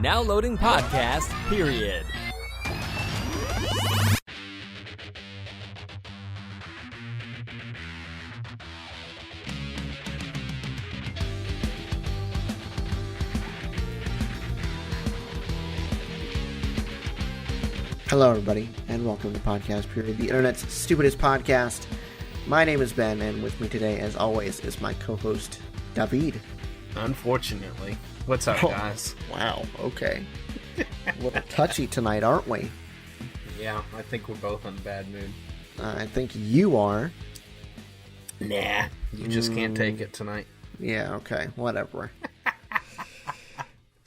Now loading podcast, period. Hello, everybody, and welcome to Podcast Period, the internet's stupidest podcast. My name is Ben, and with me today, as always, is my co-host, David. Unfortunately. What's up, guys? Wow, okay. A little touchy tonight, aren't we? Yeah, I think we're both in a bad mood. I think you are. Nah, you just can't take it tonight. Yeah, okay, whatever.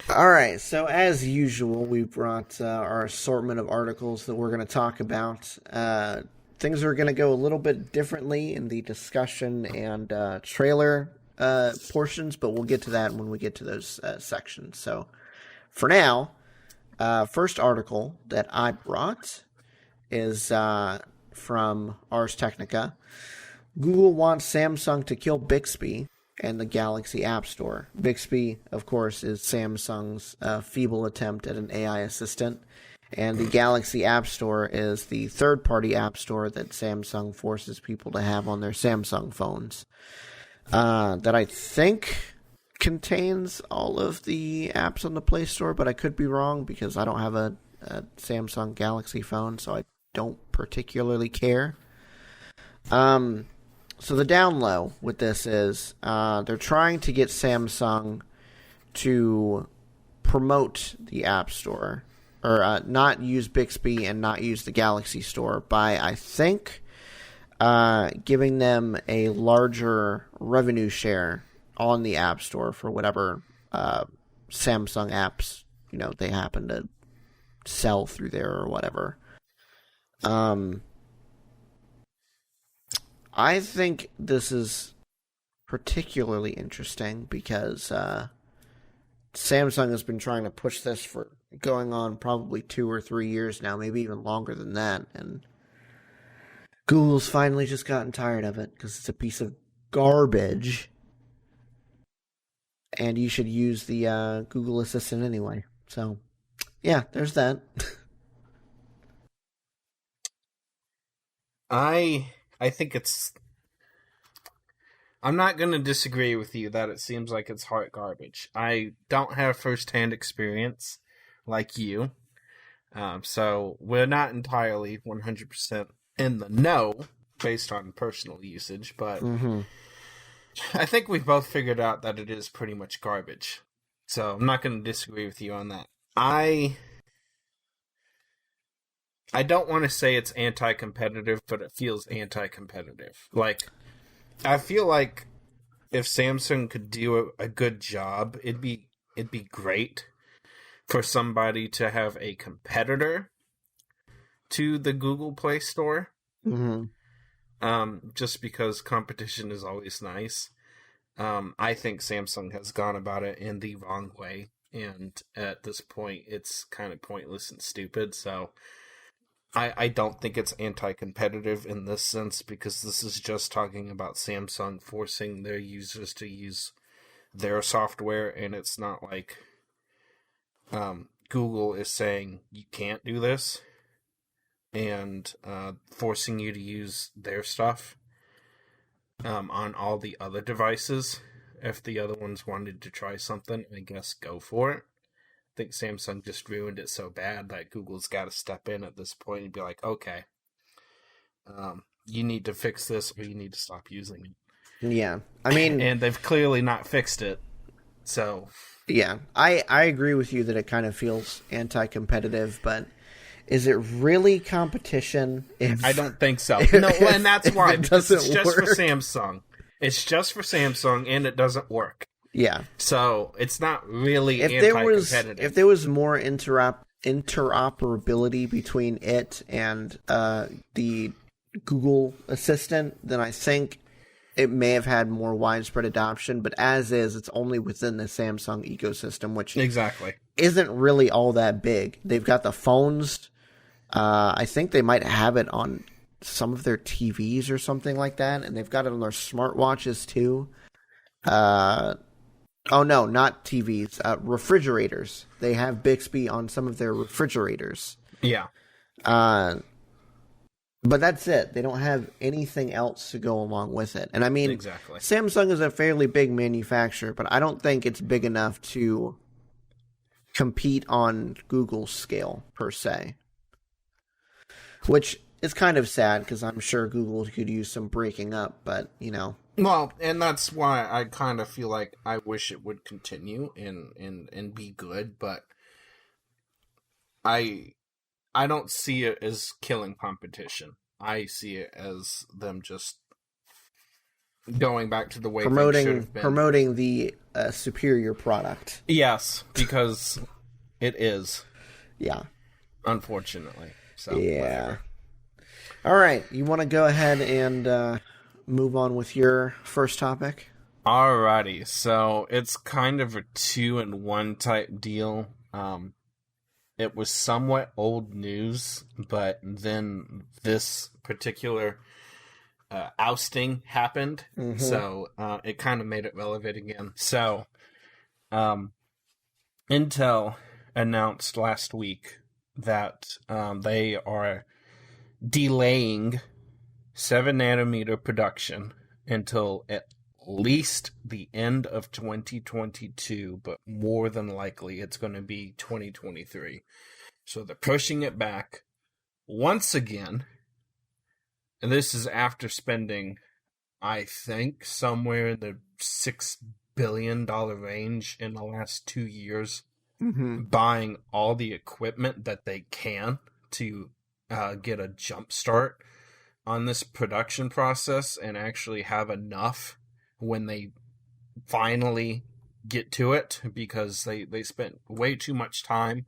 Alright, so as usual, we brought our assortment of articles that we're going to talk about. Things are going to go a little bit differently in the discussion and trailer portions, but we'll get to that when we get to those sections. So, for now, first article that I brought is from Ars Technica. Google wants Samsung to kill Bixby and the Galaxy App Store. Bixby, of course, is Samsung's feeble attempt at an AI assistant, and the Galaxy App Store is the third-party app store that Samsung forces people to have on their Samsung phones. That I think contains all of the apps on the Play Store, but I could be wrong because I don't have a Samsung Galaxy phone, so I don't particularly care. So the down low with this is they're trying to get Samsung to promote the App Store, or not use Bixby and not use the Galaxy Store by, I think, giving them a larger revenue share on the App Store for whatever Samsung apps they happen to sell through there or whatever. I think this is particularly interesting because Samsung has been trying to push this for going on probably 2 or 3 years now, maybe even longer than that, and Google's finally just gotten tired of it because it's a piece of garbage, and you should use the Google Assistant anyway. So, yeah, there's that. I think I'm not going to disagree with you that it seems like it's hot garbage. I don't have first-hand experience like you, so we're not entirely 100% in the know based on personal usage, but I think we've both figured out that it is pretty much garbage. So I'm not going to disagree with you on that. I don't want to say it's anti-competitive, but it feels anti-competitive. Like, I feel like if Samsung could do a good job, it'd be great for somebody to have a competitor to the Google Play Store. Just because competition is always nice. I think Samsung has gone about it in the wrong way, and at this point, it's kind of pointless and stupid, so I don't think it's anti-competitive in this sense, because this is just talking about Samsung forcing their users to use their software, and it's not like Google is saying you can't do this and forcing you to use their stuff on all the other devices. If the other ones wanted to try something, I guess go for it. I think Samsung just ruined it so bad that Google's got to step in at this point and be like, okay, you need to fix this or you need to stop using it. Yeah, I mean... And they've clearly not fixed it, so... Yeah, I agree with you that it kind of feels anti-competitive, but is it really competition? I don't think so. No, and that's why. Because it's just work. for Samsung. It's just for Samsung, and it doesn't work. Yeah. So it's not really anti-competitive. If there was more interoperability between it and the Google Assistant, then I think it may have had more widespread adoption. But as is, it's only within the Samsung ecosystem, which exactly isn't really all that big. They've got the phones. I think they might have it on some of their TVs or something like that, and they've got it on their smartwatches too. Oh, no, not TVs. Refrigerators. They have Bixby on some of their refrigerators. Yeah. But that's it. They don't have anything else to go along with it. And I mean, Exactly. Samsung is a fairly big manufacturer, but I don't think it's big enough to compete on Google's scale, per se. Which is kind of sad, because I'm sure Google could use some breaking up, but, you know. Well, and that's why I kind of feel like I wish it would continue and be good, but I don't see it as killing competition. I see it as them just going back to the way things should have been. Promoting the superior product. Yes, because it is. Yeah. Unfortunately. So, yeah. whatever. All right. You want to go ahead and move on with your first topic? Alrighty. So, it's kind of a 2-in-1 type deal. It was somewhat old news, but then this particular ousting happened, so it kind of made it relevant again. So, Intel announced last week that they are delaying 7-nanometer production until at least the end of 2022, but more than likely it's going to be 2023. So they're pushing it back once again. And this is after spending, I think, somewhere in the $6 billion range in the last 2 years, buying all the equipment that they can to get a jump start on this production process and actually have enough when they finally get to it, because they spent way too much time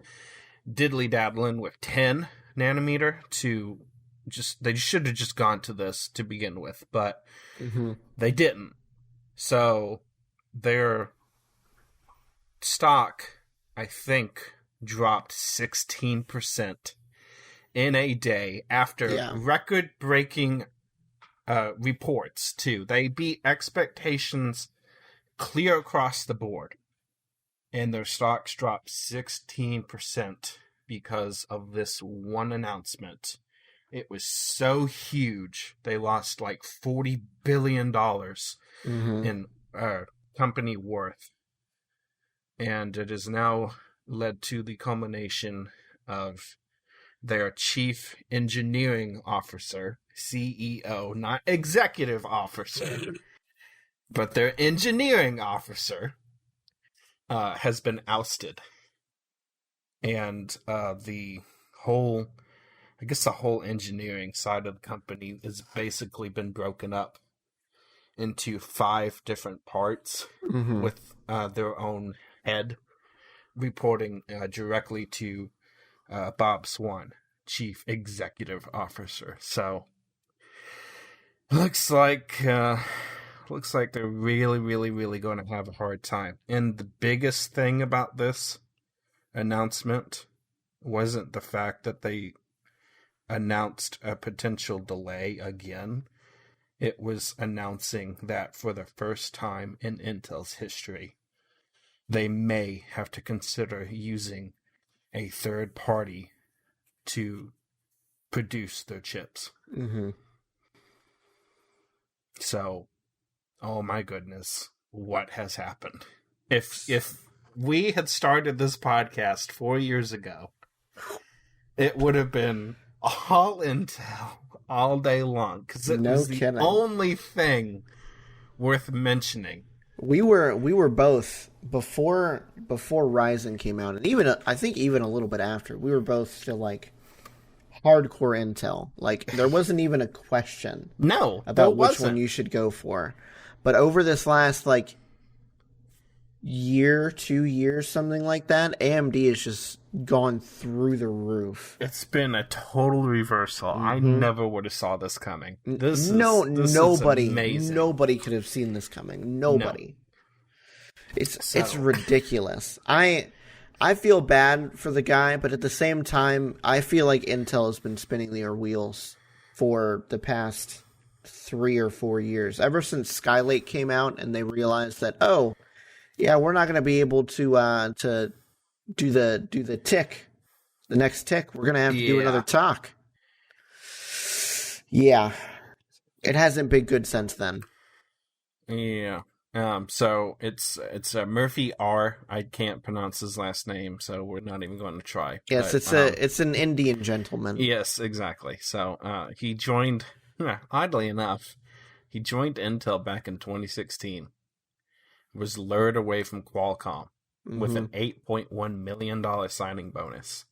diddly-dabbling with 10 nanometer to they should have just gone to this to begin with, but they didn't. So their stock, I think, dropped 16% in a day after record-breaking reports, too. They beat expectations clear across the board, and their stocks dropped 16% because of this one announcement. It was so huge, they lost like $40 billion in company worth. And it has now led to the culmination of their chief engineering officer, CEO, not executive officer, but their engineering officer has been ousted. And the whole engineering side of the company has basically been broken up into 5 different parts with their own head reporting directly to Bob Swan, Chief Executive Officer. So looks like they're really, really, really going to have a hard time. And the biggest thing about this announcement wasn't the fact that they announced a potential delay again. It was announcing that for the first time in Intel's history, they may have to consider using a third party to produce their chips. So, oh my goodness, what has happened? If we had started this podcast 4 years ago, it would have been all Intel all day long, because it was the only thing worth mentioning. We were both before Ryzen came out, and even I think even a little bit after. We were both still like hardcore Intel. Like there wasn't even a question about which one you should go for. But over this last like year, 2 years, something like that, AMD has just gone through the roof. It's been a total reversal. I never would have saw this coming. This nobody, is amazing. Nobody could have seen this coming. Nobody. No. It's ridiculous. I feel bad for the guy, but at the same time, I feel like Intel has been spinning their wheels for the past 3 or 4 years. Ever since Skylake came out and they realized that, Yeah, we're not going to be able to do the tick, the next tick. We're going to have to do another talk. Yeah, it hasn't been good since then. Yeah. So it's Murphy R. I can't pronounce his last name, so we're not even going to try. Yes, but, it's an Indian gentleman. Yes, exactly. So he joined, oddly enough, he joined Intel back in 2016. Was lured away from Qualcomm with an $8.1 million signing bonus.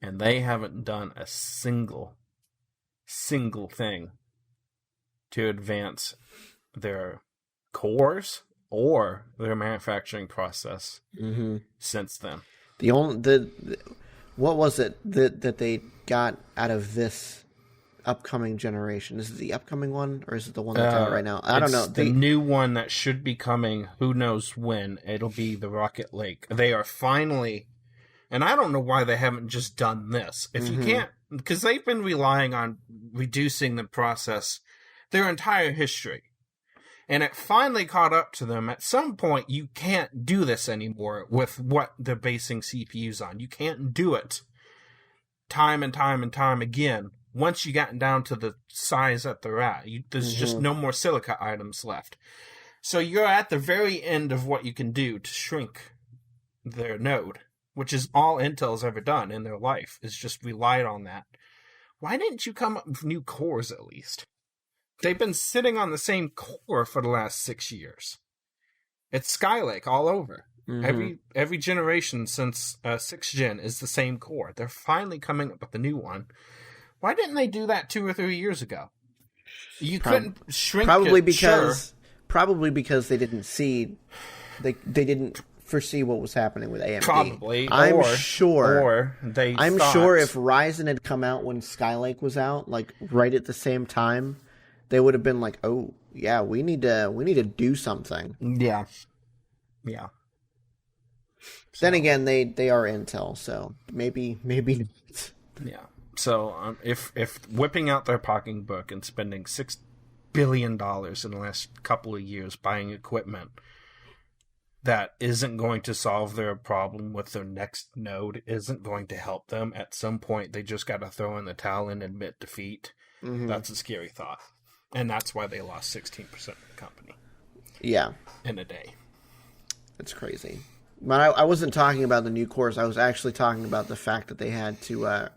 And they haven't done a single thing to advance their cores or their manufacturing process since then. What was it that they got out of this upcoming generation? Is it the upcoming one, or is it the one that's out right now? I don't know. The new one that should be coming, who knows when, it'll be the Rocket Lake. They are finally, and I don't know why they haven't just done this. If you can't, because they've been relying on reducing the process their entire history. And it finally caught up to them. At some point, you can't do this anymore with what they're basing CPUs on. You can't do it time and time and time again. Once you gotten down to the size that they're at, there's just no more silica items left. So you're at the very end of what you can do to shrink their node, which is all Intel's ever done in their life, is just relied on that. Why didn't you come up with new cores at least? They've been sitting on the same core for the last 6 years. It's Skylake all over. Every generation since 6th gen is the same core. They're finally coming up with a new one. Why didn't they do that 2 or 3 years ago? You couldn't shrink probably it, probably because they didn't see they didn't foresee what was happening with AMD. Probably. I'm sure if Ryzen had come out when Skylake was out, like right at the same time, they would have been like, "Oh, yeah, we need to do something." Yeah. Yeah. Then again, they are Intel, so maybe. Yeah. So if whipping out their pocketbook and spending $6 billion in the last couple of years buying equipment that isn't going to solve their problem with their next node, isn't going to help them, at some point they just got to throw in the towel and admit defeat. That's a scary thought. And that's why they lost 16% of the company. Yeah. In a day. It's crazy. But I wasn't talking about the new cores. I was actually talking about the fact that they had to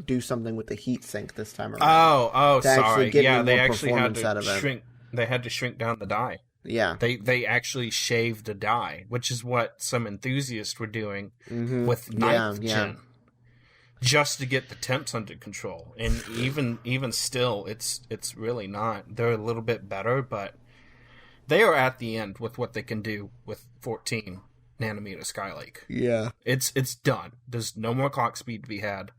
do something with the heat sink this time around. Oh, sorry. Yeah, they actually had to shrink. They had to shrink down the die. Yeah, they actually shaved the die, which is what some enthusiasts were doing with 9th gen, just to get the temps under control. And even still, it's really not. They're a little bit better, but they are at the end with what they can do with 14 nanometer Skylake. Yeah, it's done. There's no more clock speed to be had.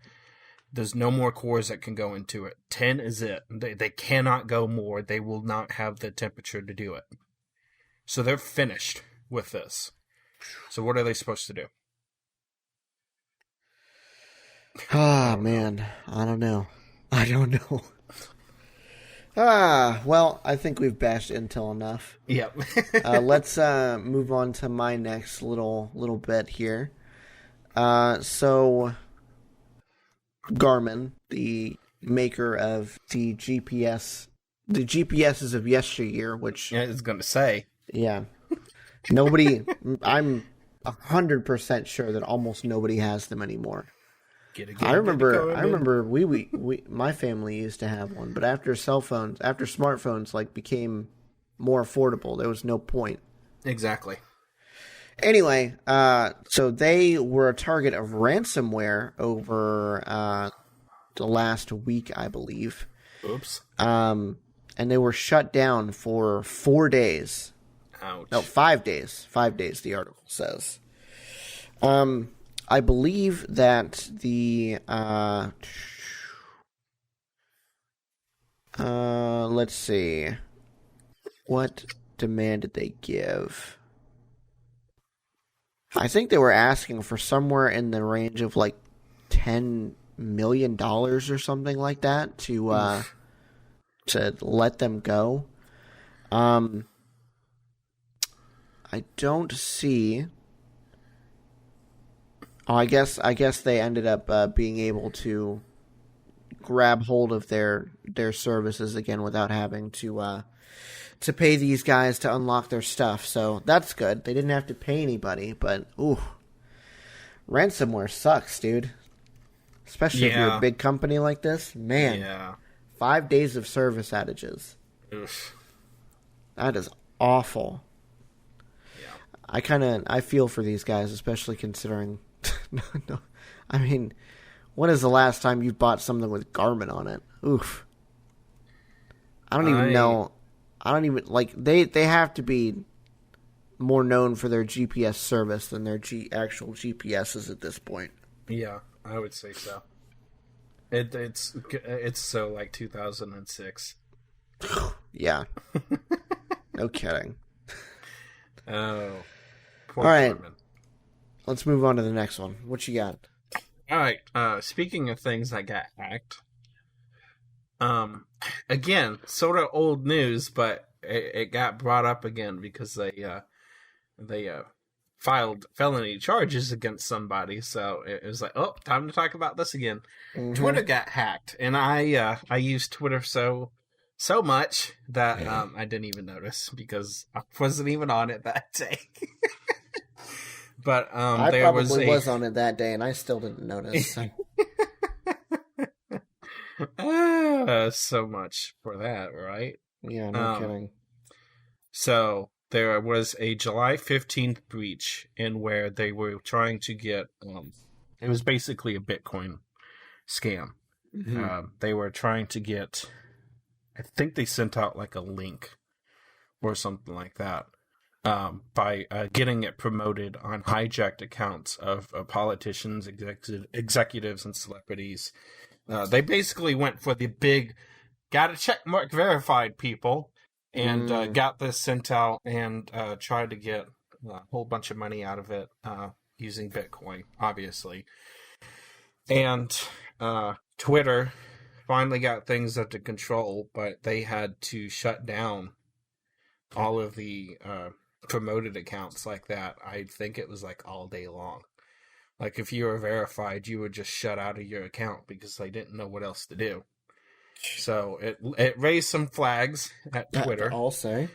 There's no more cores that can go into it. 10 is it. They cannot go more. They will not have the temperature to do it. So they're finished with this. So what are they supposed to do? Ah, man. I don't know. Well, I think we've bashed Intel enough. Yep. Let's move on to my next little bit here. So Garmin, the maker of the GPSs of yesteryear, which I was going to say, nobody. I'm 100% sure that almost nobody has them anymore. I remember we my family used to have one, but after smartphones became more affordable, there was no point. Exactly. Anyway, so they were a target of ransomware over the last week, I believe. Oops. And they were shut down for 4 days. Ouch. No, 5 days. 5 days, the article says. I believe that the let's see. What demand did they give? I think they were asking for somewhere in the range of like $10 million or something like that to let them go. I don't see. Oh, I guess they ended up being able to grab hold of their services again without having to pay these guys to unlock their stuff. So that's good. They didn't have to pay anybody, but ooh, ransomware sucks, dude. Especially if you're a big company like this, man. Yeah. 5 days of service outages. Oof. That is awful. Yeah. I feel for these guys, especially considering. No, I mean, when is the last time you bought something with Garmin on it? Oof. I don't even know. I don't even like they have to be more known for their GPS service than their actual GPSs at this point. Yeah, I would say so. It's so like 2006. Yeah. No kidding. Oh. All right. Let's move on to the next one. What you got? All right. Speaking of things that got hacked, again, sort of old news, but it got brought up again because they filed felony charges against somebody. So it was like, oh, time to talk about this again. Mm-hmm. Twitter got hacked, and I used Twitter so much that I didn't even notice because I wasn't even on it that day. But I there probably was on it that day, and I still didn't notice. So much for that, right? Yeah, no kidding. So there was a July 15th breach in where they were trying to get. It was basically a Bitcoin scam. Mm-hmm. They were trying to get. I think they sent out like a link or something like that. By getting it promoted on hijacked accounts of politicians, executives, and celebrities. They basically went for the big, got a checkmark verified people, and got this sent out and tried to get a whole bunch of money out of it using Bitcoin, obviously. And Twitter finally got things under control, but they had to shut down all of the promoted accounts like that. I think it was like all day long. Like if you were verified, you would just shut out of your account because they didn't know what else to do. So it raised some flags at Twitter. I'll say.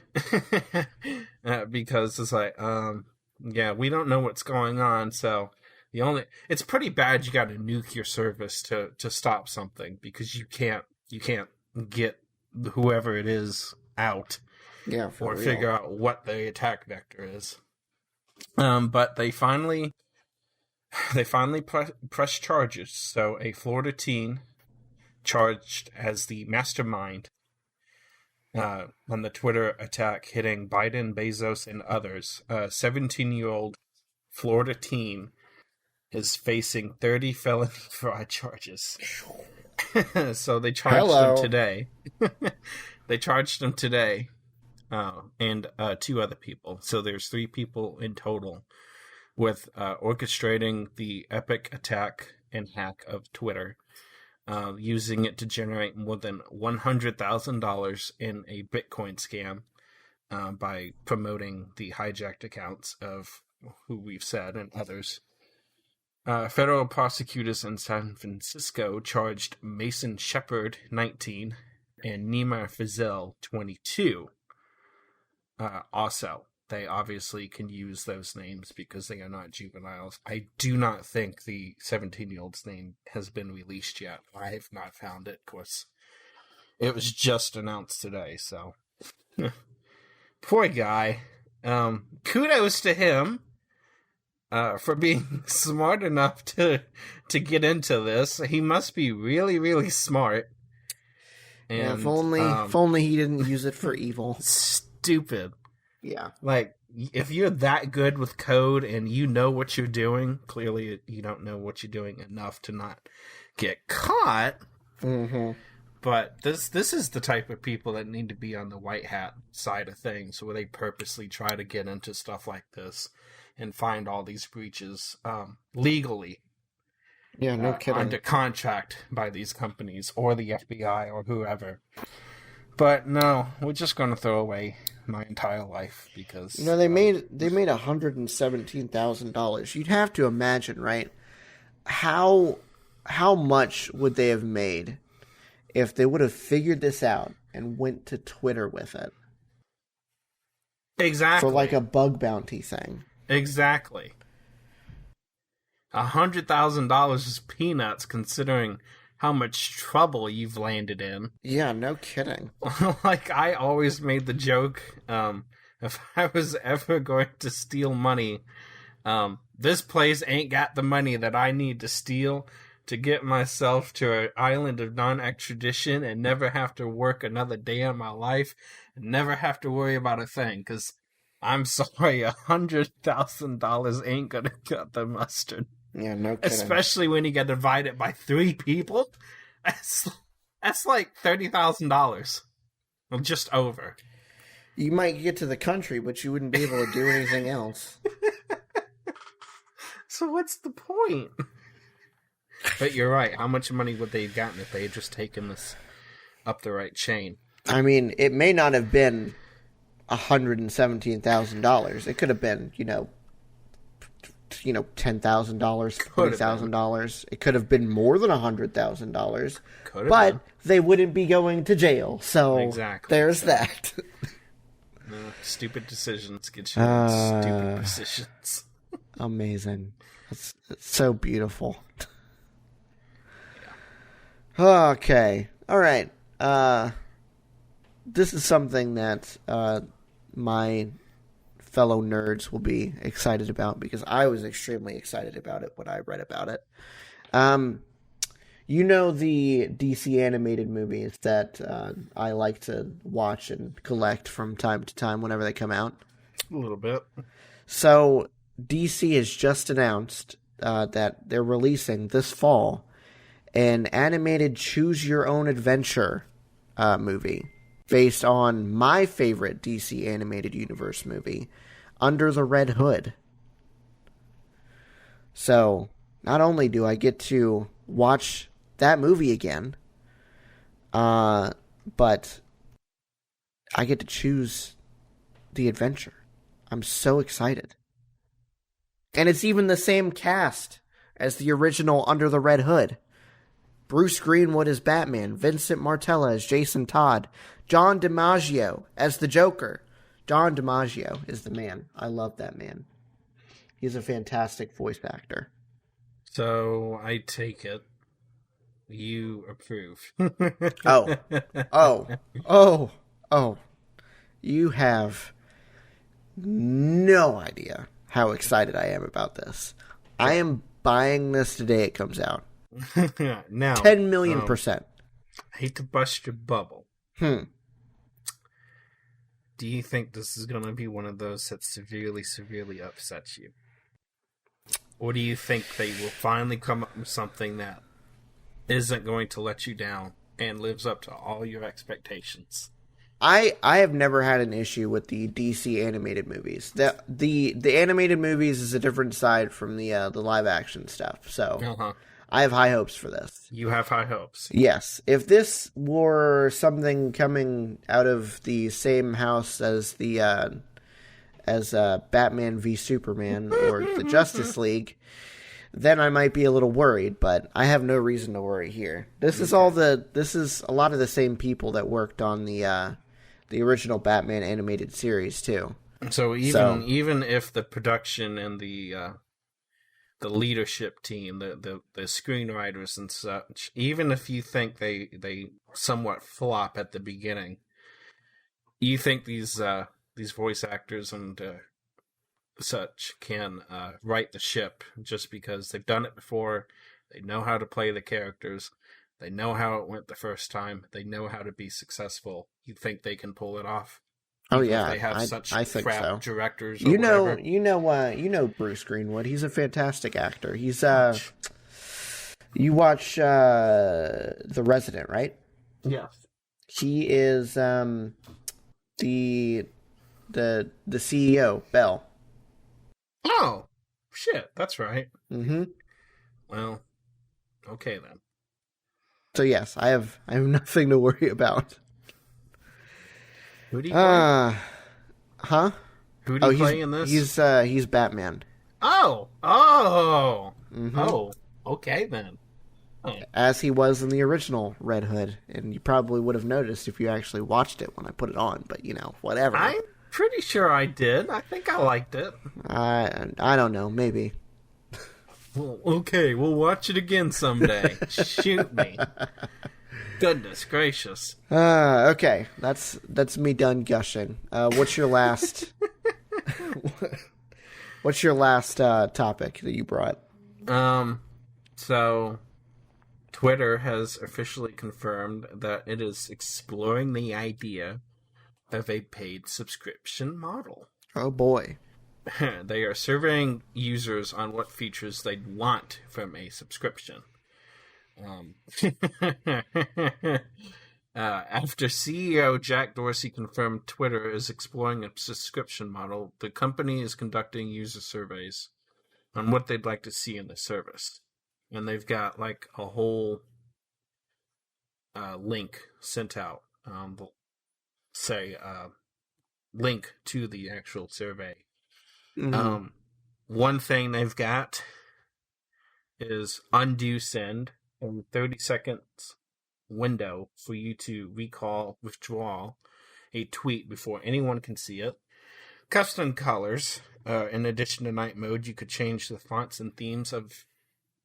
Because it's like, yeah, we don't know what's going on. So it's pretty bad. You got to nuke your service to stop something because you can't get whoever it is out. Yeah, or real. Figure out what the attack vector is. But they finally pressed charges. So a Florida teen charged as the mastermind on the Twitter attack hitting Biden, Bezos, and others. A 17-year-old Florida teen is facing 30 felony fraud charges. So they charged him today. They charged him today. And 2 other people. So there's 3 people in total with orchestrating the epic attack and hack of Twitter, using it to generate more than $100,000 in a Bitcoin scam by promoting the hijacked accounts of who we've said and others. Federal prosecutors in San Francisco charged Mason Shepard, 19, and Nima Fazil, 22. Also, they obviously can use those names because they are not juveniles. I do not think the 17-year-old's name has been released yet. I have not found it. Of course, it was just announced today, so. Poor guy. Kudos to him for being smart enough to get into this. He must be really, really smart. And, yeah, if only he didn't use it for evil. Stupid. Yeah. Like, if you're that good with code and you know what you're doing, clearly you don't know what you're doing enough to not get caught. Mm-hmm. But this is the type of people that need to be on the white hat side of things, where they purposely try to get into stuff like this and find all these breaches legally. Yeah, no kidding. Under contract by these companies or the FBI or whoever. But no, we're just going to throw away my entire life because they made $117,000. You'd have to imagine, right? How much would they have made if they would have figured this out and went to Twitter with it? Exactly. For like a bug bounty thing. Exactly. $100,000 is peanuts considering how much trouble you've landed in. Yeah, no kidding. Like, I always made the joke, if I was ever going to steal money, this place ain't got the money that I need to steal to get myself to an island of non-extradition and never have to work another day in my life and never have to worry about a thing, because I'm sorry, $100,000 ain't gonna cut the mustard. Yeah, no kidding. Especially when you get divided by 3 people. That's like $30,000. Well, just over. You might get to the country, but you wouldn't be able to do anything else. So what's the point? But you're right. How much money would they have gotten if they had just taken this up the right chain? I mean, it may not have been $117,000. It could have been, $10,000, $20,000. It could have been more than $100,000. But they wouldn't be going to jail. So exactly. There's that. Stupid decisions get you in stupid positions. Amazing. It's so beautiful. Yeah. Okay. All right. This is something that my fellow nerds will be excited about because I was extremely excited about it when I read about it. The DC animated movies that I like to watch and collect from time to time whenever they come out? A little bit. So DC has just announced that they're releasing this fall an animated Choose Your Own Adventure movie based on my favorite DC animated universe movie, Under the Red Hood. So, not only do I get to watch that movie again, but I get to choose the adventure. I'm so excited. And it's even the same cast as the original Under the Red Hood. Bruce Greenwood as Batman, Vincent Martella as Jason Todd, John DiMaggio as the Joker. John DiMaggio is the man. I love that man. He's a fantastic voice actor. So, I take it you approve. Oh. You have no idea how excited I am about this. I am buying this the day it comes out. Now, 10 million %. I hate to bust your bubble. Do you think this is going to be one of those that severely, severely upsets you? Or do you think they will finally come up with something that isn't going to let you down and lives up to all your expectations? I have never had an issue with the DC animated movies. The animated movies is a different side from the live action stuff. So I have high hopes for this. You have high hopes. Yes. If this were something coming out of the same house as the Batman v Superman or the Justice League, then I might be a little worried, but I have no reason to worry here. This is a lot of the same people that worked on the original Batman animated series too. So even if the production and the leadership team, the screenwriters and such, even if you think they somewhat flop at the beginning, you think these voice actors and such can right the ship just because they've done it before. They know how to play the characters. They know how it went the first time. They know how to be successful. You think they can pull it off? Oh yeah, they have such I think crap so. Directors. Or whatever. You know Bruce Greenwood. He's a fantastic actor. He's you watch The Resident, right? Yeah. He is the CEO, Bell. Oh shit, that's right. Mm-hmm. Well, okay then. So yes, I have nothing to worry about. Who do you play? Huh? Who do you play in this? He's Batman. Oh! Mm-hmm. Oh, okay then. Oh. As he was in the original Red Hood, and you probably would have noticed if you actually watched it when I put it on, but whatever. I'm pretty sure I did. I think I liked it. I don't know, maybe. Well, okay, we'll watch it again someday. Shoot me. Goodness gracious. Okay, that's me done gushing. What's your last? What's your last topic that you brought? So Twitter has officially confirmed that it is exploring the idea of a paid subscription model. Oh boy. They are surveying users on what features they'd want from a subscription. After CEO Jack Dorsey confirmed Twitter is exploring a subscription model, the company is conducting user surveys on what they'd like to see in the service. And they've got like a whole link sent out. Link to the actual survey. Mm-hmm. One thing they've got is undo send, a 30 seconds window for you to withdraw a tweet before anyone can see it. Custom colors. In addition to night mode, you could change the fonts and themes of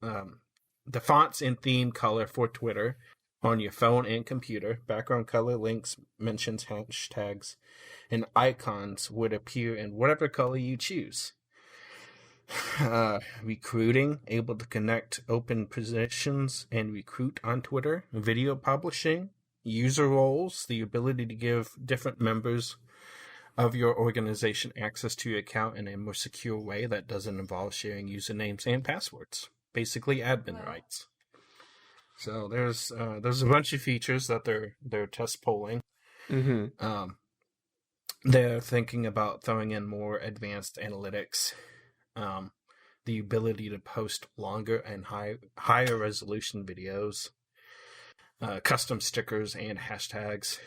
the fonts and theme color for Twitter on your phone and computer. Background color, links, mentions, hashtags, and icons would appear in whatever color you choose. Recruiting, able to connect open positions and recruit on Twitter. Video publishing, user roles, the ability to give different members of your organization access to your account in a more secure way that doesn't involve sharing usernames and passwords. Basically, admin rights. So there's a bunch of features that they're test polling. Mm-hmm. They're thinking about throwing in more advanced analytics, the ability to post longer and higher resolution videos, custom stickers and hashtags,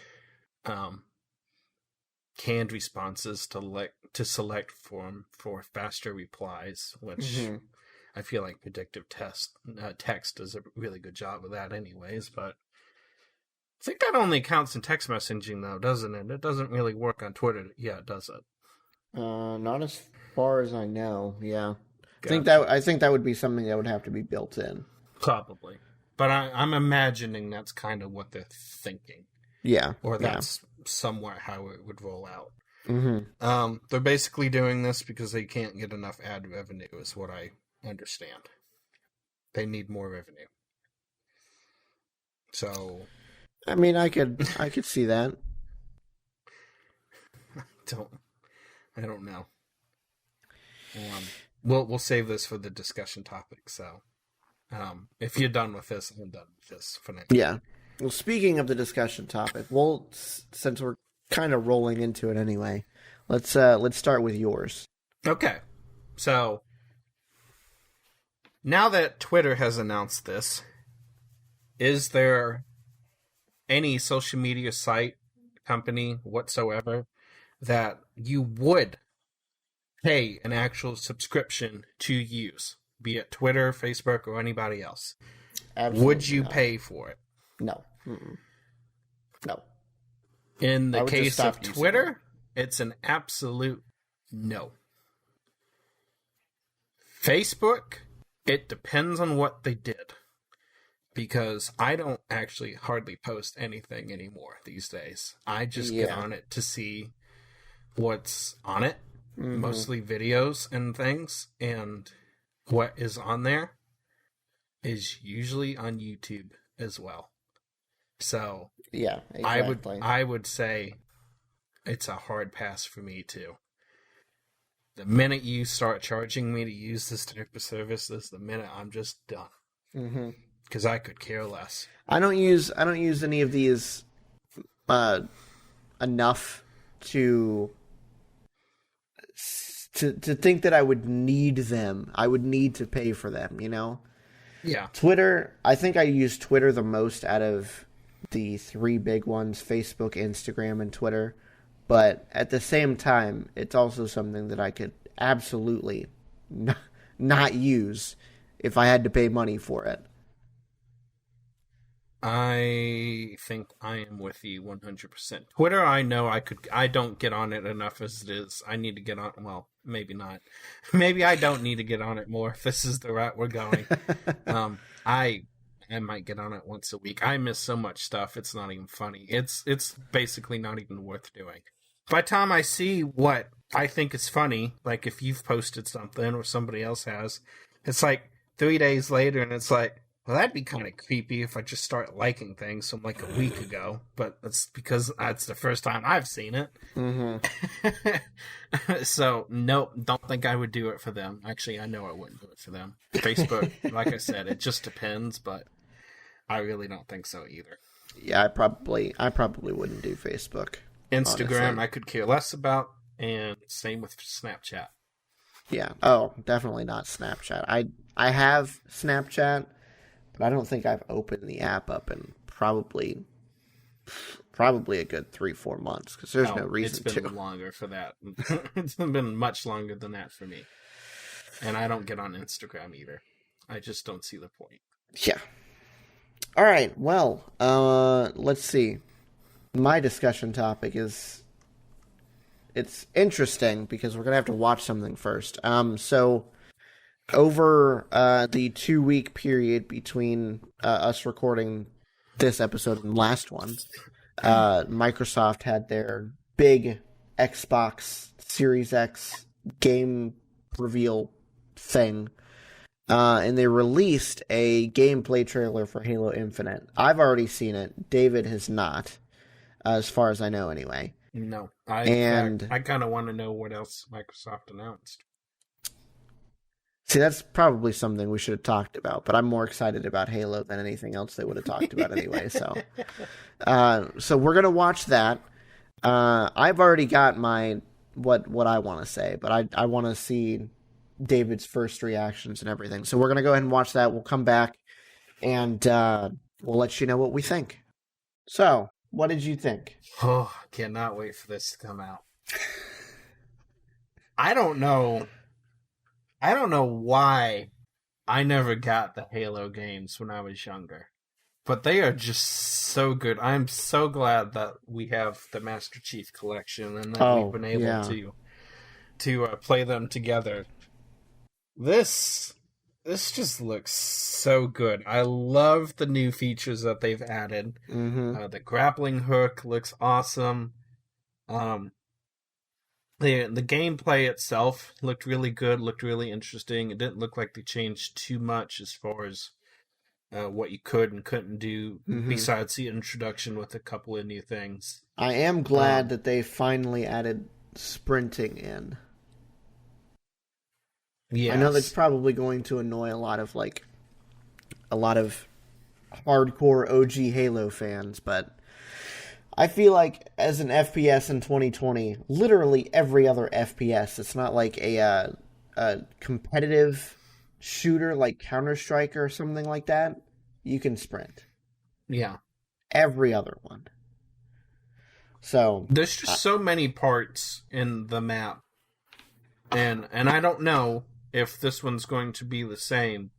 canned responses to select for faster replies, which I feel like predictive text does a really good job of that anyways, but I think that only counts in text messaging though, doesn't it? It doesn't really work on Twitter yet, does it? Not as far as I know, yeah. Gotcha. I think that would be something that would have to be built in. Probably. But I'm imagining that's kind of what they're thinking. Yeah. Or that's somewhat how it would roll out. Mm-hmm. They're basically doing this because they can't get enough ad revenue, is what I understand. They need more revenue. So, I mean, I could see that. I don't know. We'll save this for the discussion topic. So, if you're done with this, I'm done with this for now. Yeah. Well, speaking of the discussion topic, since we're kind of rolling into it anyway, let's start with yours. Okay. So, now that Twitter has announced this, is there any social media site, company whatsoever that you would pay an actual subscription to use, be it Twitter, Facebook, or anybody else? Absolutely would you not. pay for it? No. Mm-mm. No. In I the would just case stop of using Twitter, it's an absolute no. Facebook, it depends on what they did. Because I don't actually hardly post anything anymore these days. I just get on it to see what's on it. Mm-hmm. Mostly videos and things. And what is on there is usually on YouTube as well. So yeah, exactly. I would say it's a hard pass for me too. The minute you start charging me to use this type of service is the minute I'm just done. Mm-hmm. Because I could care less. I don't use any of these enough to think that I would need them. I would need to pay for them, you know? Yeah. Twitter, I think I use Twitter the most out of the three big ones, Facebook, Instagram, and Twitter. But at the same time, it's also something that I could absolutely not use if I had to pay money for it. I think I am with you 100%. Twitter, I know I don't get on it enough as it is. I need to get on, well, maybe not. Maybe I don't need to get on it more if this is the route we're going. I might get on it once a week. I miss so much stuff, it's not even funny. It's basically not even worth doing. By the time I see what I think is funny, like if you've posted something or somebody else has, it's like 3 days later and it's like, well, that'd be kind of creepy if I just start liking things from like a week ago, but that's because that's the first time I've seen it. Mm-hmm. So, nope, don't think I would do it for them. Actually, I know I wouldn't do it for them. Facebook, like I said, it just depends, but I really don't think so either. Yeah, I probably wouldn't do Facebook. Instagram, honestly. I could care less about, and same with Snapchat. Yeah. Oh, definitely not Snapchat. I have Snapchat, but I don't think I've opened the app up in probably a good 3-4 months because there's no reason to. It's been longer for that. It's been much longer than that for me. And I don't get on Instagram either. I just don't see the point. Yeah. All right. Well, let's see. My discussion topic is it's interesting because we're gonna have to watch something first. So over the 2-week period between us recording this episode and the last one, Microsoft had their big Xbox Series X game reveal thing, and they released a gameplay trailer for Halo Infinite. I've already seen it. David has not, as far as I know anyway. No. I kind of want to know what else Microsoft announced. See, that's probably something we should have talked about, but I'm more excited about Halo than anything else they would have talked about anyway. So we're gonna watch that. I've already got my what I want to say, but I want to see David's first reactions and everything. So we're gonna go ahead and watch that. We'll come back and we'll let you know what we think. So, what did you think? Oh, cannot wait for this to come out. I don't know why I never got the Halo games when I was younger, but they are just so good. I'm so glad that we have the Master Chief Collection and that we've been able to play them together. This just looks so good. I love the new features that they've added. Mm-hmm. The grappling hook looks awesome. The gameplay itself looked really good, looked really interesting. It didn't look like they changed too much as far as what you could and couldn't do, besides the introduction with a couple of new things. I am glad that they finally added sprinting in. Yes. I know that's probably going to annoy a lot of hardcore OG Halo fans, but I feel like as an FPS in 2020, literally every other FPS, it's not like a competitive shooter like Counter-Strike or something like that, you can sprint. Yeah. Every other one. So there's just so many parts in the map. And I don't know if this one's going to be the same,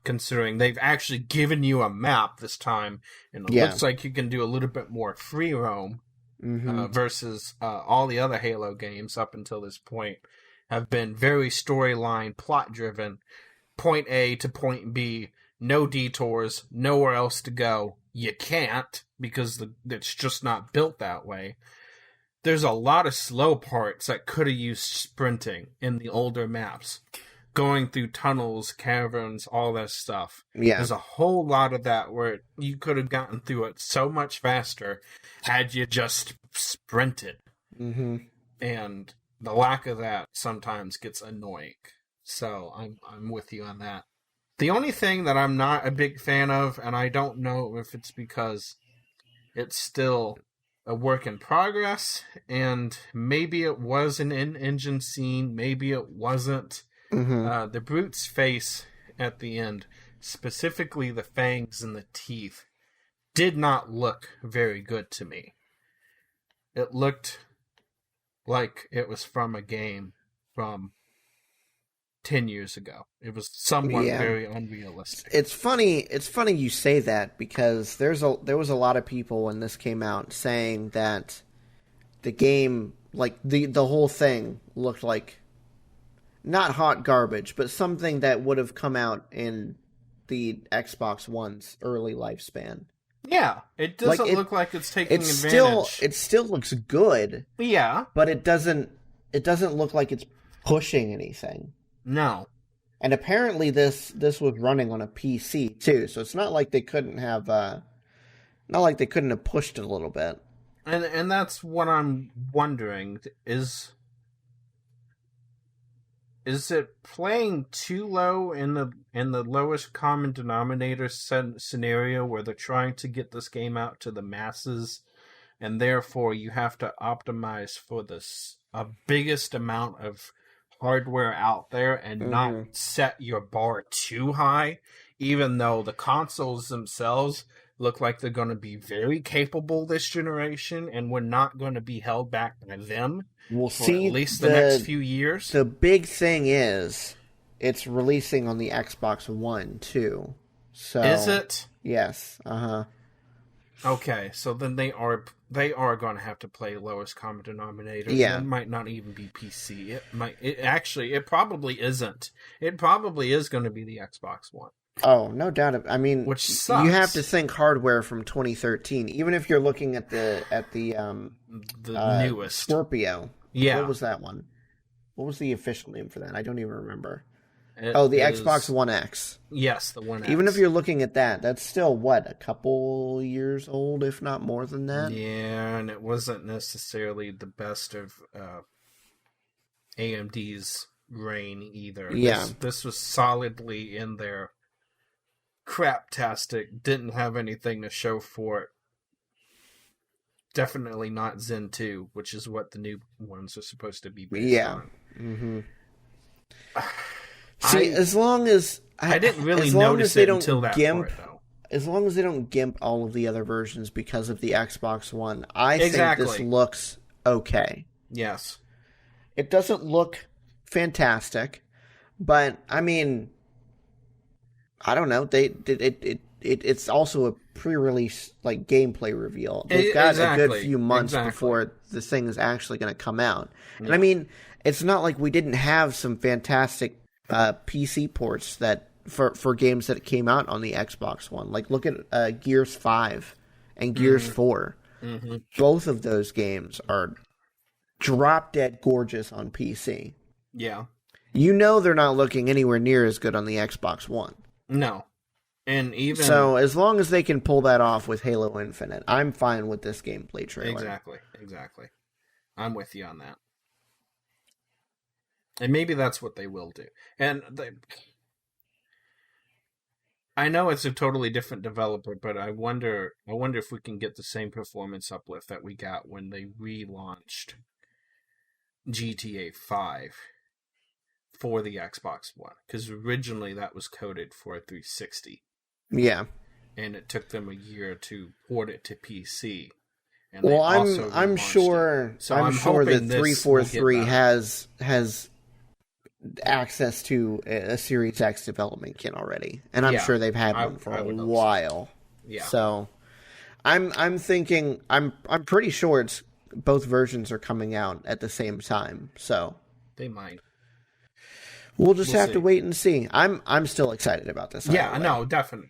considering they've actually given you a map this time, and it looks like you can do a little bit more free roam, versus all the other Halo games up until this point have been very storyline, plot-driven, point A to point B, no detours, nowhere else to go. You can't, because it's just not built that way. There's a lot of slow parts that could have used sprinting in the older maps. Going through tunnels, caverns, all that stuff. Yeah. There's a whole lot of that where you could have gotten through it so much faster had you just sprinted. Mm-hmm. And the lack of that sometimes gets annoying. So I'm with you on that. The only thing that I'm not a big fan of, and I don't know if it's because it's still a work in progress, and maybe it was an in-engine scene, maybe it wasn't. The brute's face at the end, specifically the fangs and the teeth, did not look very good to me. It looked like it was from a game from 10 years ago. It was somewhat very unrealistic. It's funny you say that, because there was a lot of people when this came out saying that the game, like the whole thing, looked like not hot garbage, but something that would have come out in the Xbox One's early lifespan. Yeah, it doesn't look like it's taking advantage. It still looks good. Yeah, but it doesn't look like it's pushing anything. No. And apparently this was running on a PC too, so it's not like they couldn't have pushed it a little bit. And that's what I'm wondering, is it playing too low in the lowest common denominator scenario, where they're trying to get this game out to the masses, and therefore you have to optimize for a biggest amount of hardware out there and not set your bar too high, even though the consoles themselves look like they're going to be very capable this generation, and we're not going to be held back by them for at least the next few years. The big thing is it's releasing on the Xbox One too. So is it? Yes. Okay, so then they are going to have to play lowest common denominator. Yeah. It might not even be PC. It probably isn't. It probably is going to be the Xbox One. Oh, no doubt. I mean, which sucks. You have to think hardware from 2013. Even if you're looking at the newest Scorpio. Yeah. What was that one? What was the official name for that? I don't even remember. The Xbox One X. Yes, the One X. Even if you're looking at that, that's still, a couple years old, if not more than that? Yeah, and it wasn't necessarily the best of AMD's reign either. Yeah. This was solidly in their craptastic, didn't have anything to show for it. Definitely not Zen 2, which is what the new ones are supposed to be based on. Mm-hmm. See, as long as I didn't really notice it until that part, though. As long as they don't gimp all of the other versions because of the Xbox One, I think this looks okay. Yes. It doesn't look fantastic, but I mean, I don't know. It's also a pre-release gameplay reveal. They've got a good few months before the thing is actually going to come out. Yeah. And I mean, it's not like we didn't have some fantastic PC ports that for games that came out on the Xbox One. Like, look at Gears 5 and Gears 4. Mm-hmm. Both of those games are drop-dead gorgeous on PC. Yeah. You know they're not looking anywhere near as good on the Xbox One. No. And even so, as long as they can pull that off with Halo Infinite, I'm fine with this gameplay trailer. Exactly. I'm with you on that. And maybe that's what they will do. And I know it's a totally different developer, but I wonder if we can get the same performance uplift that we got when they relaunched GTA 5 for the Xbox One, because originally that was coded for a 360. Yeah, and it took them a year to port it to PC. And well, I'm sure that 343 has access to a Series X development kit already, and I'm sure they've had one for a while. Yeah. So I'm thinking I'm pretty sure it's both versions are coming out at the same time. So they might. We'll just have to wait and see. I'm still excited about this. Yeah, no, definitely.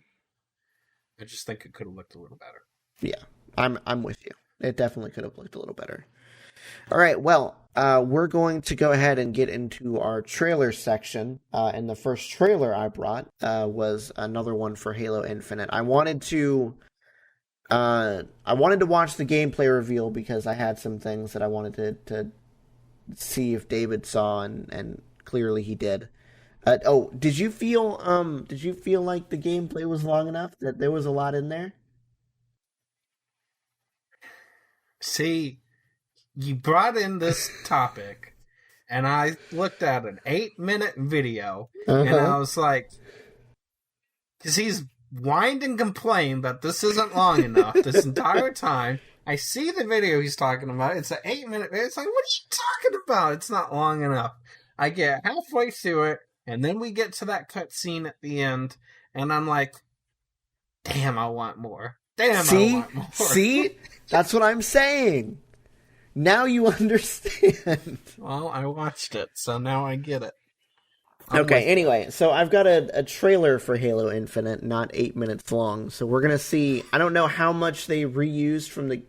I just think it could have looked a little better. Yeah, I'm with you. It definitely could have looked a little better. All right, well, we're going to go ahead and get into our trailer section. And the first trailer I brought was another one for Halo Infinite. I wanted to watch the gameplay reveal because I had some things that I wanted to see if David saw, and clearly he did. Did you feel like the gameplay was long enough, that there was a lot in there? See, you brought in this topic, and I looked at an 8-minute video, and I was like, because he's whined and complained that this isn't long enough this entire time, I see the video he's talking about. It's an 8-minute video. It's like, what are you talking about? It's not long enough. I get halfway through it, and then we get to that cutscene at the end, and I'm like, damn, I want more. I want more. See? That's what I'm saying. Now you understand. Well, I watched it, so now I get it. Okay, anyway, so I've got a trailer for Halo Infinite, not 8 minutes long. So we're gonna see. I don't know how much they reused from the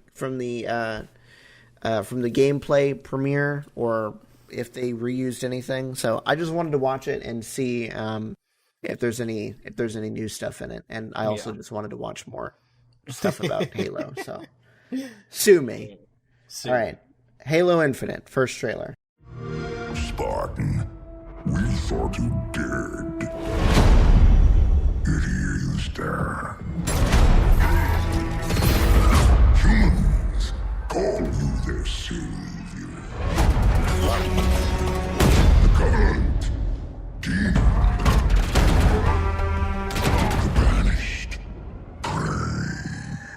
gameplay premiere, or if they reused anything. So I just wanted to watch it and see if there's any new stuff in it. And I also just wanted to watch more stuff about Halo. So sue me. All right, Halo Infinite, first trailer. Spartan, we thought you dead. Yet here you stand. Humans call you their savior. The Covenant, demons, the banished, prey.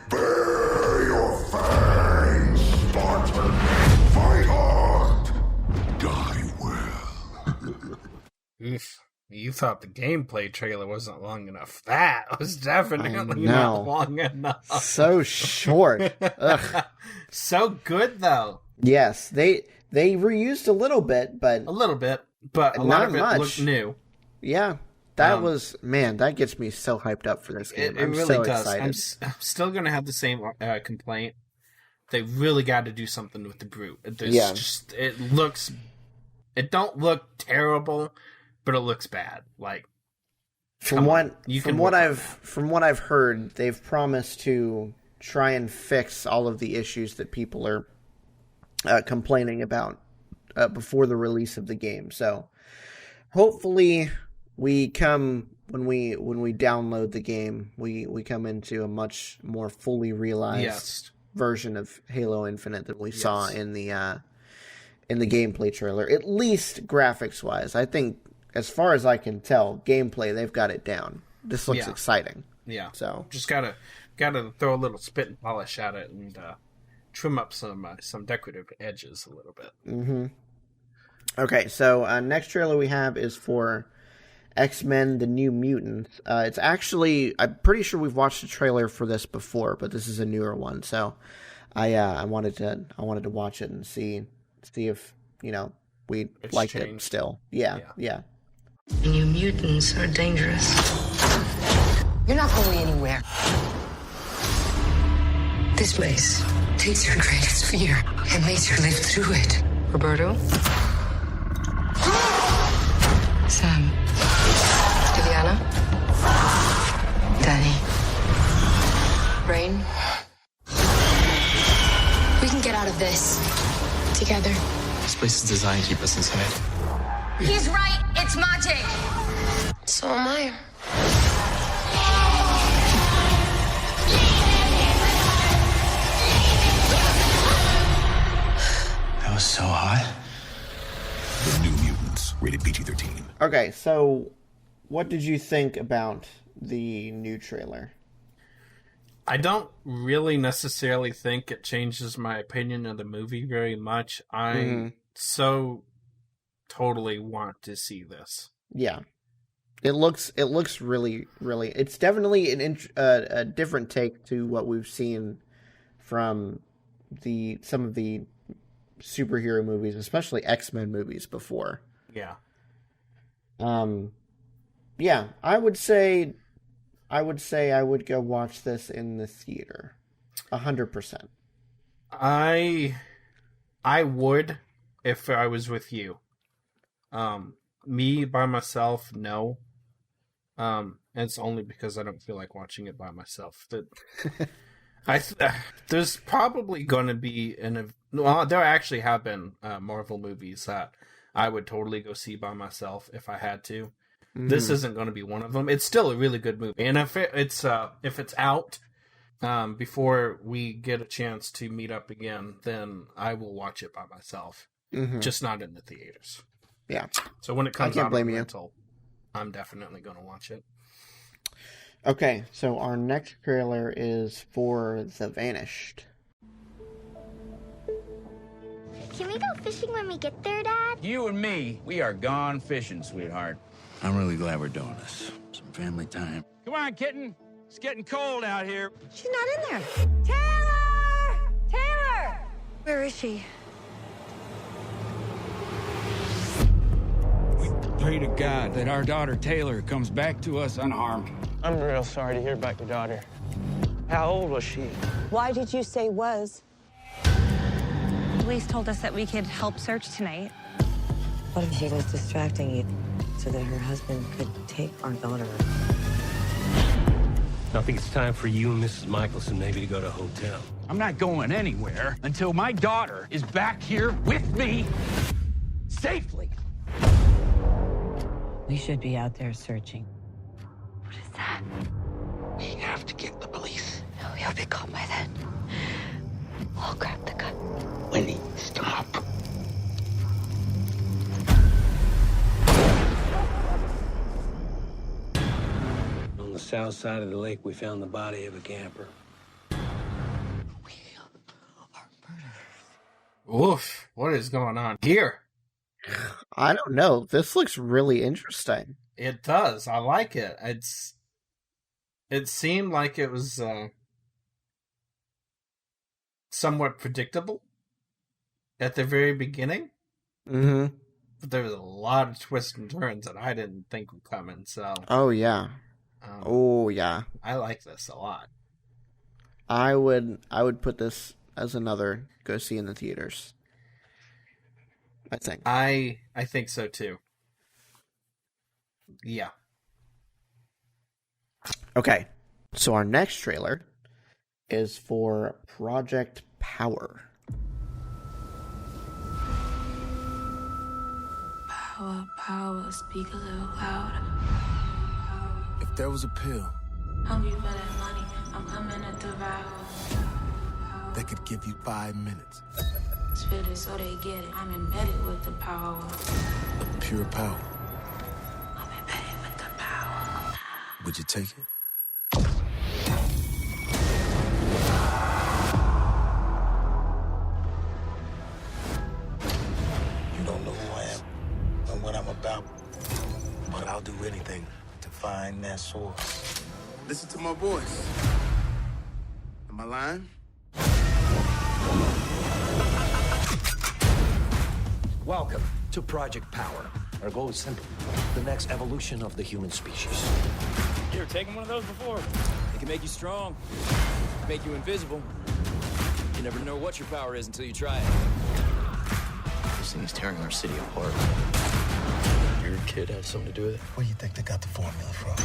Bear your fangs, Spartan. Fight hard. Die well. Oof. You thought the gameplay trailer wasn't long enough. That was definitely not long enough. So short. Ugh. So good, though. Yes, they reused a little bit, but a lot of it looked new. Yeah, that was, man, that gets me so hyped up for this game. It really so does. excited. I'm still going to have the same complaint. They really got to do something with the brute. It don't look terrible, but it looks bad. Like, from what I've heard, they've promised to try and fix all of the issues that people are complaining about before the release of the game. So hopefully when we download the game, we come into a much more fully realized version of Halo Infinite than we saw in the gameplay trailer. At least graphics wise, I think, as far as I can tell, gameplay, they've got it down. This looks exciting. Yeah. So just gotta throw a little spit and polish at it and trim up some decorative edges a little bit. Mm-hmm. Okay, so next trailer we have is for X-Men: The New Mutants. It's actually, I'm pretty sure we've watched a trailer for this before, but this is a newer one. So I wanted to watch it and see if we liked it still. Yeah. New mutants are dangerous. You're not going anywhere. This place takes your greatest fear and makes you live through it. Roberto? Sam? Juliana? Danny? Rain? We can get out of this together. This place is designed to keep us inside. He's right. It's magic. So am I. That was so hot. The New Mutants, rated PG-13. Okay, so what did you think about the new trailer? I don't really necessarily think it changes my opinion of the movie very much. I so totally want to see this. Yeah, it looks really, really. It's definitely a different take to what we've seen from some of the superhero movies, especially X-Men movies before. Yeah. Yeah, I would say I would go watch this in the theater. 100%. I would if I was with you. Me by myself, no. It's only because I don't feel like watching it by myself. There's probably going to be there actually have been Marvel movies that I would totally go see by myself if I had to. This isn't going to be one of them. It's still a really good movie, and if it's out before we get a chance to meet up again, then I will watch it by myself, just not in the theaters. Yeah. So when it comes out on rental, I'm definitely going to watch it. Okay, so our next trailer is for The Vanished. Can we go fishing when we get there, Dad? You and me, we are gone fishing, sweetheart. I'm really glad we're doing this. Some family time. Come on, kitten. It's getting cold out here. She's not in there. Taylor! Taylor! Where is she? We pray to God that our daughter Taylor comes back to us unharmed. I'm real sorry to hear about your daughter. How old was she? Why did you say was? Police told us that we could help search tonight. What if she was distracting you so that her husband could take our daughter? I think it's time for you and Mrs. Michelson maybe to go to a hotel. I'm not going anywhere until my daughter is back here with me safely. We should be out there searching. What is that? We have to get the police. No, he'll be caught by then. I'll grab the gun. Winnie, stop. On the south side of the lake, we found the body of a camper. We are murderers. Oof, what is going on here? I don't know. This looks really interesting. It does. I like it. It seemed like it was somewhat predictable at the very beginning. Mm-hmm. But there was a lot of twists and turns that I didn't think were coming, so... Oh, yeah. I like this a lot. I would put this as another go see in the theaters. I think. I think so, too. Yeah. Okay. So our next trailer is for Project Power. Power, power, speak a little louder. If there was a pill Hungry for that money, I'm coming to devour. that could give you 5 minutes Spit it so they get it. I'm embedded with the power. of pure power, I'm embedded with the power. would you take it? You don't know who I am or what I'm about, but I'll do anything to find that source. Listen to my voice. Am I lying? Welcome to Project Power. Our goal is simple: the next evolution of the human species. You ever taken one of those before? It can make you strong, make you invisible. You never know what your power is until you try it. This thing is tearing our city apart. Your kid has something to do with it? Where do you think they got the formula from?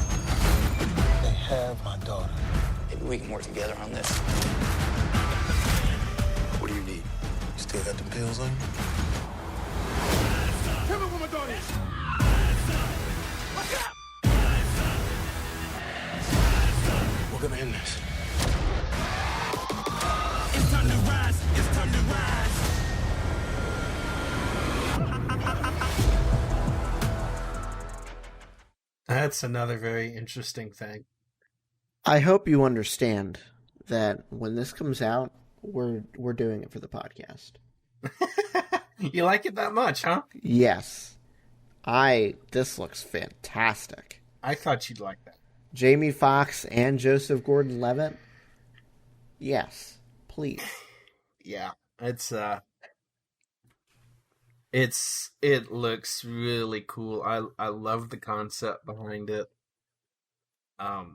They have my daughter. Maybe we can work together on this. What do you need? You still got the pills on you? Tell me where my daughter is. We're gonna end this. It's time to rise. It's time to rise. That's another very interesting thing. I hope you understand that when this comes out, we're doing it for the podcast. You like it that much, huh? Yes. This looks fantastic. I thought you'd like that. Jamie Foxx and Joseph Gordon-Levitt? Yes, please. Yeah, it looks really cool. I love the concept behind it. The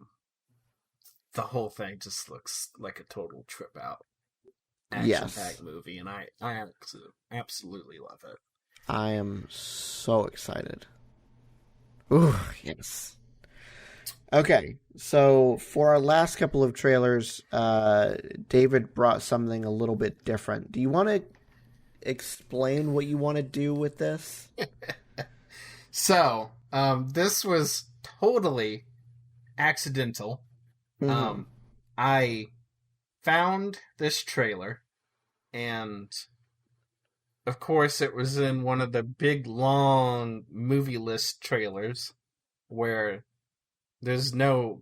whole thing just looks like a total trip out action-packed movie, and I absolutely love it. I am so excited. Ooh, yes. Okay, so for our last couple of trailers, David brought something a little bit different. Do you want to explain what you want to do with this? So, this was totally accidental. Mm-hmm. I found this trailer, and of course it was in one of the big, long movie list trailers where there's no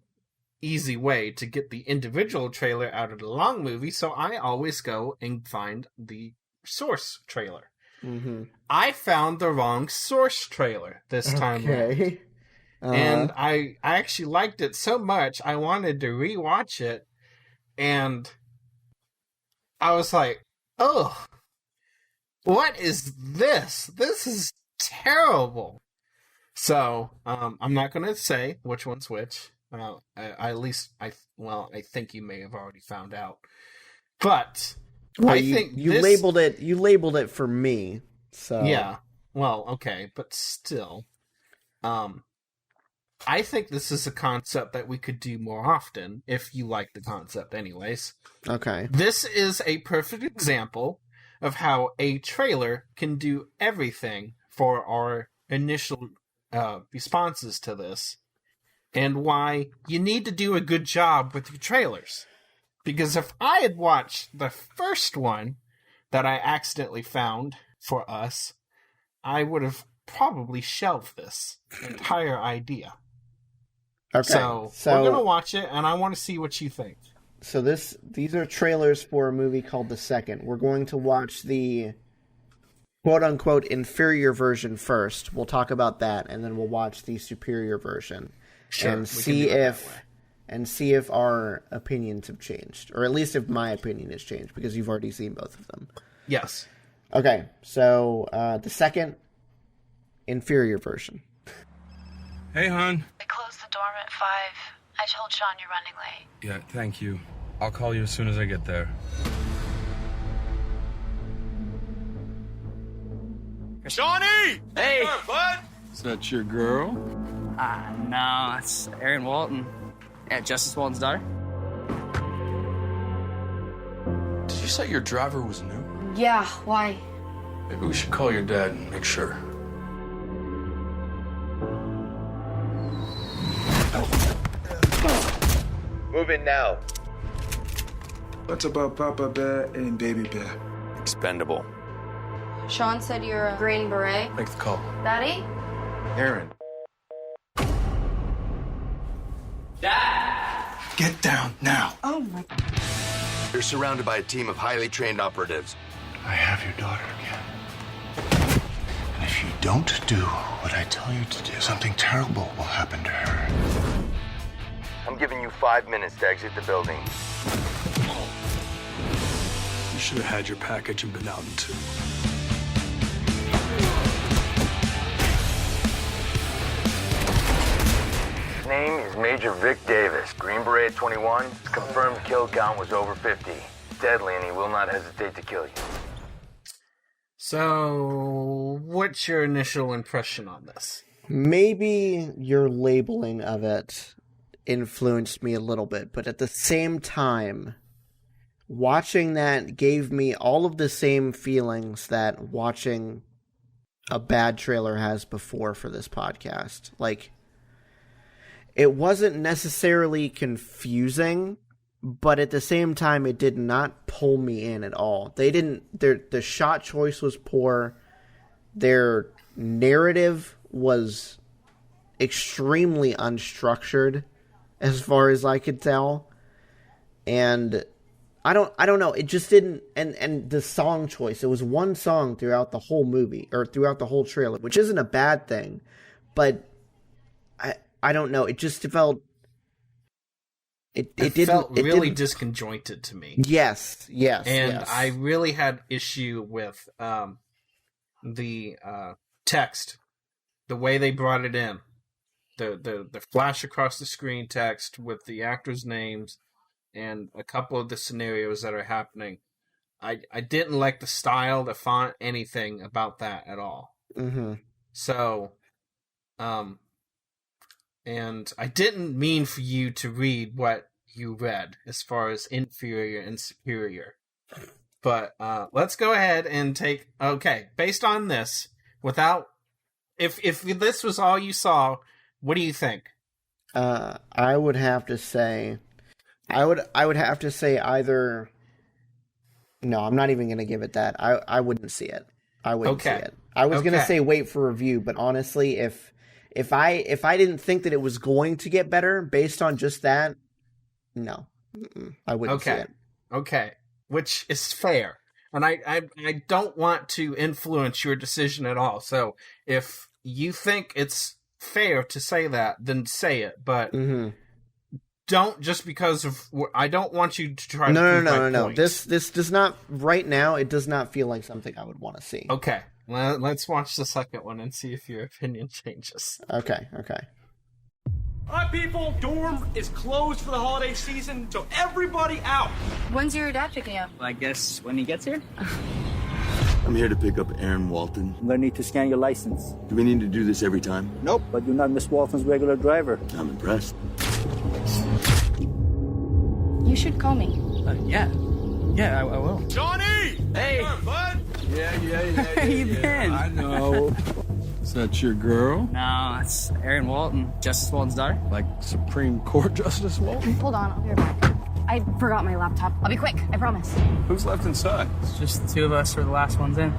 easy way to get the individual trailer out of the long movie, so I always go and find the source trailer. I found the wrong source trailer this time around. And I actually liked it so much, I wanted to rewatch it, and I was like, oh, what is this? This is terrible. So, I'm not going to say which one's which. I think you may have already found out. But I think you labeled it. You labeled it for me. So yeah. Well, okay, but still, I think this is a concept that we could do more often if you like the concept, anyways. Okay. This is a perfect example of how a trailer can do everything for our initial responses to this, and why you need to do a good job with your trailers. Because if I had watched the first one that I accidentally found for us, I would have probably shelved this entire idea. Okay. So we're going to watch it, and I want to see what you think. So these are trailers for a movie called The Second. We're going to watch the quote-unquote inferior version first. We'll talk about that, and then we'll watch the superior version. Sure, and see if our opinions have changed. Or at least if my opinion has changed, because you've already seen both of them. Yes. Okay, so The Second, inferior version. Hey, hon. We closed the dorm at 5. I told Sean you're running late. Yeah, thank you. I'll call you as soon as I get there. Shawnee! Hey! Bud! Is that your girl? No, it's Erin Walton. Yeah, Justice Walton's daughter. Did you say your driver was new? Yeah, why? Maybe we should call your dad and make sure. Move in now. What's about Papa Bear and Baby Bear? Expendable. Sean said you're a Green Beret. Make the call. Daddy? Aaron. Dad! Get down now. Oh my... You're surrounded by a team of highly trained operatives. I have your daughter again. And if you don't do what I tell you to do, something terrible will happen to her. I'm giving you 5 minutes to exit the building. You should have had your package and been out in 2. His name is Major Vic Davis. Green Beret 21. His confirmed kill count was over 50. Deadly, and he will not hesitate to kill you. So, what's your initial impression on this? Maybe your labeling of it influenced me a little bit, but at the same time, watching that gave me all of the same feelings that watching a bad trailer has before for this podcast. Like, it wasn't necessarily confusing, but at the same time, it did not pull me in at all. The shot choice was poor. Their narrative was extremely unstructured, as far as I could tell. And I don't know, it just didn't, and the song choice, it was one song throughout the whole movie, or throughout the whole trailer, which isn't a bad thing, but I don't know, it just felt, it felt really disconjointed to me. Yes. And I really had issue with the text, the way they brought it in. The flash across the screen text with the actors' names and a couple of the scenarios that are happening. I didn't like the style, the font, anything about that at all. Mm-hmm. So, and I didn't mean for you to read what you read as far as inferior and superior. But let's go ahead and take... Okay, based on this, without... If this was all you saw... What do you think? I would have to say, I would have to say either. No, I'm not even going to give it that. I wouldn't see it. I wouldn't see it. I was going to say wait for review, but honestly, if I didn't think that it was going to get better based on just that, no, I wouldn't see it. Okay, which is fair. And I don't want to influence your decision at all. So if you think it's fair to say that, then say it. But don't just because of... I don't want you to try to prove my point. No. This does not... Right now, it does not feel like something I would want to see. Okay. Let's watch the second one and see if your opinion changes. Okay. All right, people, dorm is closed for the holiday season, so everybody out. When's your dad picking you up? I guess when he gets here. I'm here to pick up Aaron Walton. I'm gonna need to scan your license. Do we need to do this every time? Nope, but you're not Miss Walton's regular driver. I'm impressed. You should call me. Yeah, I will. Johnny! Hey! Bud! Yeah. Where you been? I know. Is that your girl? No, it's Erin Walton, Justice Walton's daughter. Like Supreme Court Justice Walton? Hold on, I'll be right back. I forgot my laptop. I'll be quick, I promise. Who's left inside? It's just the two of us who are the last ones in.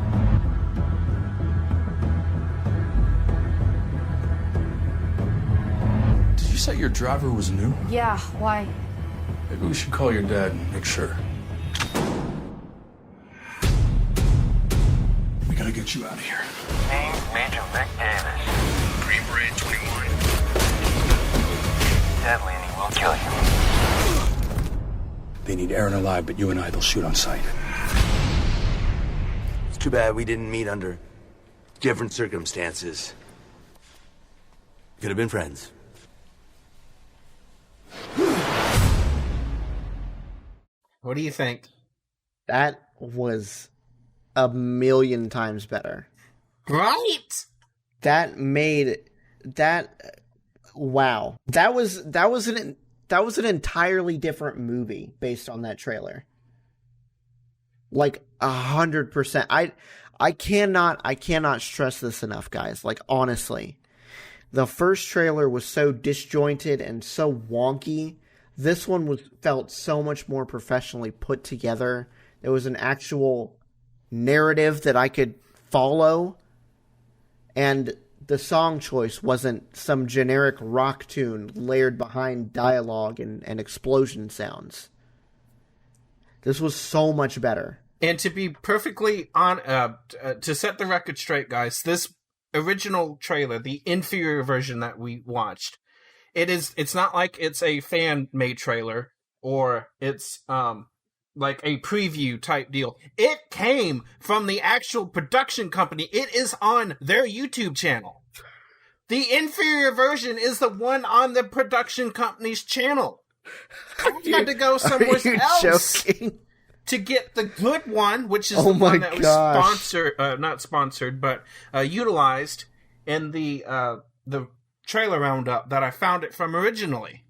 Did you say your driver was new? Yeah, why? Maybe we should call your dad and make sure. We gotta get you out of here. Name's Major Vic Davis. Green Beret 21. Deadly and he will kill you. They need Aaron alive, but you and I, they'll shoot on sight. It's too bad we didn't meet under different circumstances. We could have been friends. What do you think? That was a million times better. Right? That made that wow. That was an entirely different movie based on that trailer. Like 100%. I cannot stress this enough, guys. Like, honestly, the first trailer was so disjointed and so wonky. This one felt so much more professionally put together. There was an actual narrative that I could follow. And the song choice wasn't some generic rock tune layered behind dialogue and explosion sounds. This was so much better. And to be perfectly on, to set the record straight, guys, this original trailer, the inferior version that we watched, it's not like it's a fan-made trailer or it's like a preview type deal. It came from the actual production company. It is on their YouTube channel. The inferior version is the one on the production company's channel. I had to go somewhere else to get the good one, which is the one that was sponsored, not sponsored, but utilized in the trailer roundup that I found it from originally.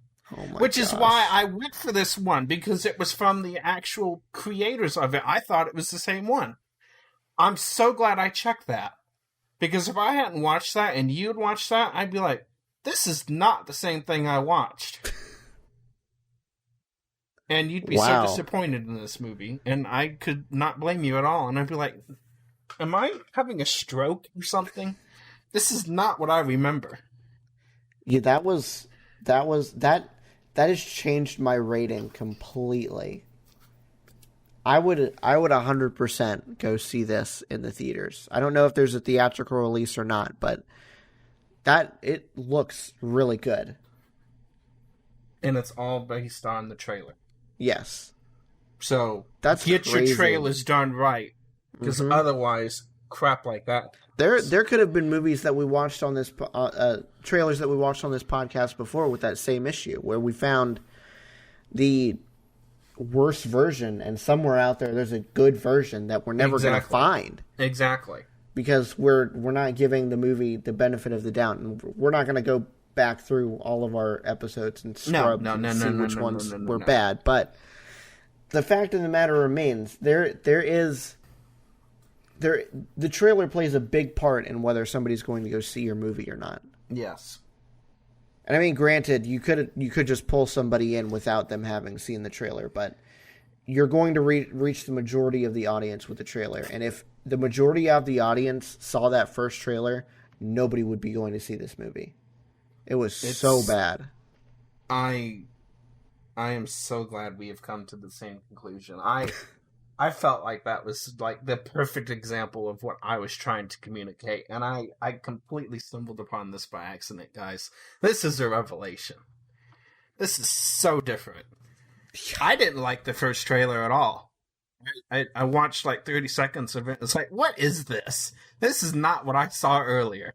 Which is why I went for this one, because it was from the actual creators of it. I thought it was the same one. I'm so glad I checked that. Because if I hadn't watched that and you'd watched that, I'd be like, this is not the same thing I watched. And you'd be so disappointed in this movie, and I could not blame you at all. And I'd be like, am I having a stroke or something? This is not what I remember. Yeah, that has changed my rating completely. I would 100% go see this in the theaters. I don't know if there's a theatrical release or not, but it looks really good. And it's all based on the trailer. Yes. So that's get crazy. Your trailers done right, because otherwise, crap like that. There could have been movies that we watched on this trailers that we watched on this podcast before with that same issue, where we found the worst version, and somewhere out there's a good version that we're never going to find. Exactly. Because we're not giving the movie the benefit of the doubt, and we're not going to go back through all of our episodes and scrub and see which ones were bad. But the fact of the matter remains, the trailer plays a big part in whether somebody's going to go see your movie or not. Yes. And I mean, granted, you could just pull somebody in without them having seen the trailer, but you're going to reach the majority of the audience with the trailer. And if the majority of the audience saw that first trailer, nobody would be going to see this movie. It's so bad. I am so glad we have come to the same conclusion. I felt like that was like the perfect example of what I was trying to communicate, and I completely stumbled upon this by accident, guys. This is a revelation. This is so different. I didn't like the first trailer at all. I watched like 30 seconds of it. It's like, what is this? This is not what I saw earlier.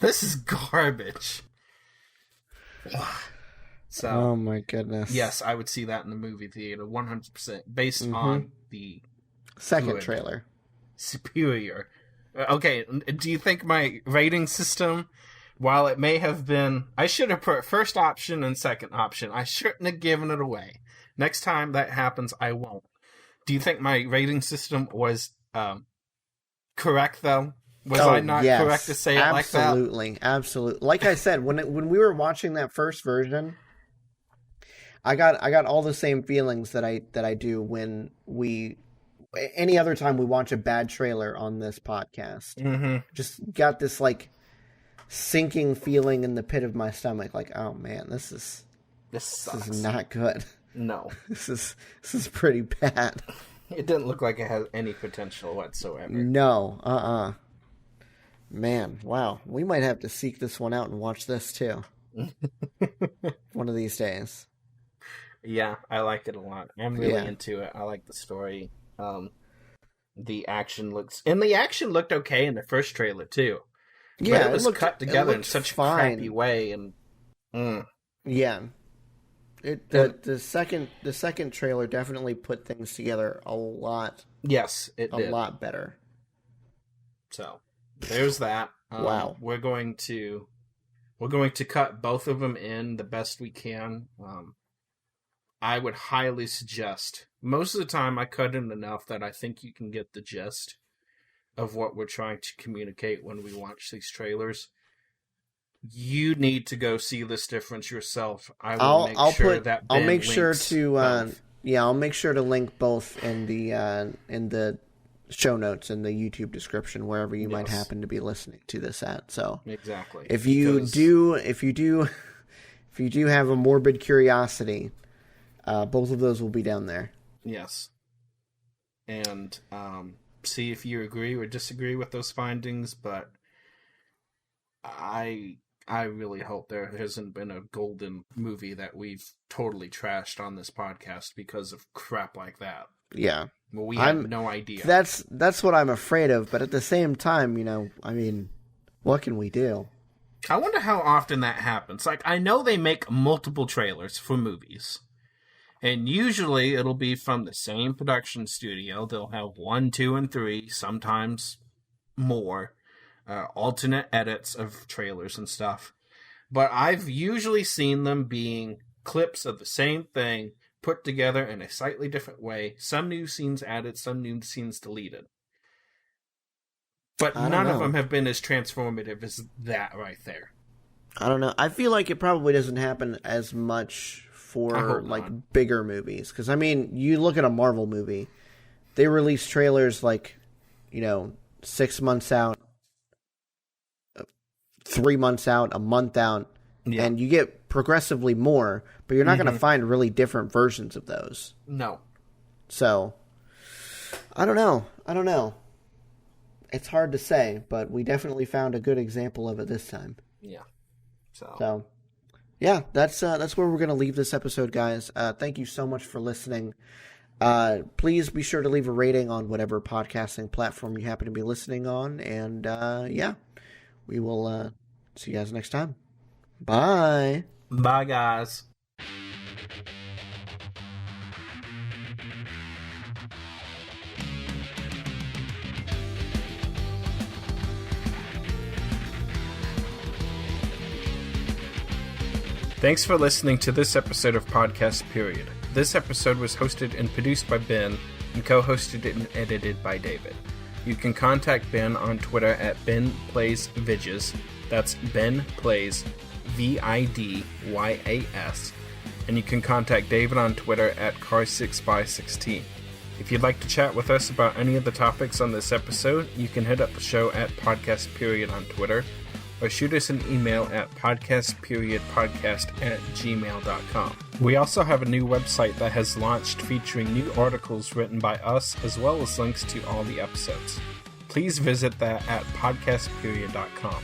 This is garbage. So, oh my goodness. Yes, I would see that in the movie theater 100% based on the second trailer. Superior. Okay, do you think my rating system, while it may have been... I should have put first option and second option. I shouldn't have given it away. Next time that happens, I won't. Do you think my rating system was correct, though? Was I not correct to say it like that? Absolutely. Like I said, when we were watching that first version, I got all the same feelings that I do when any other time we watch a bad trailer on this podcast. Mm-hmm. Just got this like sinking feeling in the pit of my stomach, like, oh man, this is not good. No, this is pretty bad. It didn't look like it has any potential whatsoever. No, Man, wow. We might have to seek this one out and watch this too. One of these days. Yeah, I like it a lot. I'm really into it. I like the story. The action looked okay in the first trailer too. Yeah, but it was cut together in such a crappy way, and yeah, the second trailer definitely put things together a lot. Yes, it did. A lot better. So there's that. Wow, we're going to cut both of them in the best we can. I would highly suggest. Most of the time, I cut in enough that I think you can get the gist of what we're trying to communicate when we watch these trailers. You need to go see this difference yourself. I'll make sure to link both in the show notes and the YouTube description wherever you might happen to be listening to this at. So exactly, if you do have a morbid curiosity, both of those will be down there. Yes. And see if you agree or disagree with those findings, but I really hope there hasn't been a golden movie that we've totally trashed on this podcast because of crap like that. Yeah. Well, we have no idea. That's what I'm afraid of, but at the same time, what can we do? I wonder how often that happens. Like, I know they make multiple trailers for movies. And usually it'll be from the same production studio. They'll have 1, 2, and 3, sometimes more, alternate edits of trailers and stuff. But I've usually seen them being clips of the same thing put together in a slightly different way. Some new scenes added, some new scenes deleted. But none of them have been as transformative as that right there. I don't know. I feel like it probably doesn't happen as much for like bigger movies, because you look at a Marvel movie, they release trailers 6 months out, 3 months out, a month out, and you get progressively more, but you're not going to find really different versions of those. No. So I don't know. It's hard to say, but we definitely found a good example of it this time. Yeah. So yeah, that's where we're going to leave this episode, guys. Thank you so much for listening. Please be sure to leave a rating on whatever podcasting platform you happen to be listening on. And we will see you guys next time. Bye. Bye, guys. Thanks for listening to this episode of Podcast Period. This episode was hosted and produced by Ben and co-hosted and edited by David. You can contact Ben on Twitter at BenPlaysVidges. That's Ben Plays VIDYAS. And you can contact David on Twitter at Car6by16. If you'd like to chat with us about any of the topics on this episode, you can hit up the show at Podcast Period on Twitter, or shoot us an email at podcastperiodpodcast@gmail.com. We also have a new website that has launched featuring new articles written by us as well as links to all the episodes. Please visit that at podcastperiod.com.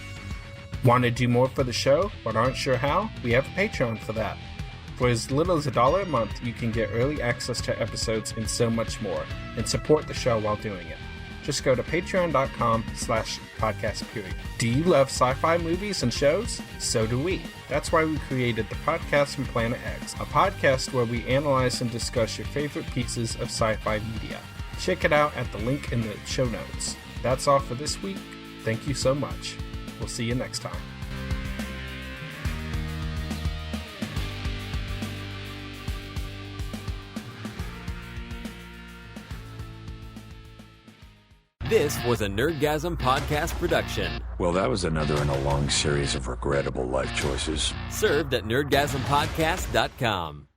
Want to do more for the show but aren't sure how? We have a Patreon for that. For as little as $1 a month, you can get early access to episodes and so much more, and support the show while doing it. Just go to patreon.com/podcastperiod. Do you love sci-fi movies and shows? So do we. That's why we created the podcast from Planet X, a podcast where we analyze and discuss your favorite pieces of sci-fi media. Check it out at the link in the show notes. That's all for this week. Thank you so much. We'll see you next time. This was a Nerdgasm podcast production. Well, that was another in a long series of regrettable life choices. Served at nerdgasmpodcast.com.